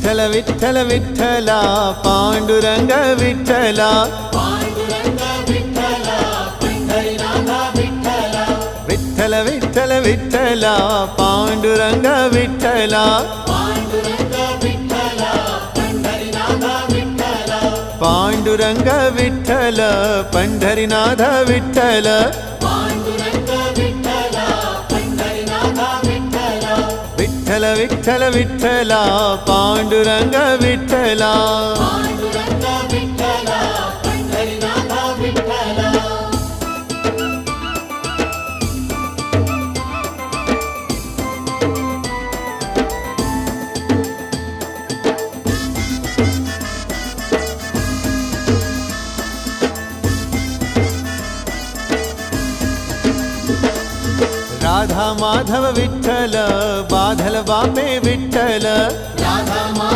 विठ्ठल विठ्ठल विठ्ठला पांडुरंग विठ्ठला विठ्ठल विठ्ठल विठ्ठला पांडुरंग विठ्ठला पांडुरंग विठ्ठल पंढरीनाथ विठ्ठल विठ्ठल विठ्ठल विठ्ठला पांडुरंग विठ्ठला राधा माधव विठ्ठल बाधल बापे विठ्ठल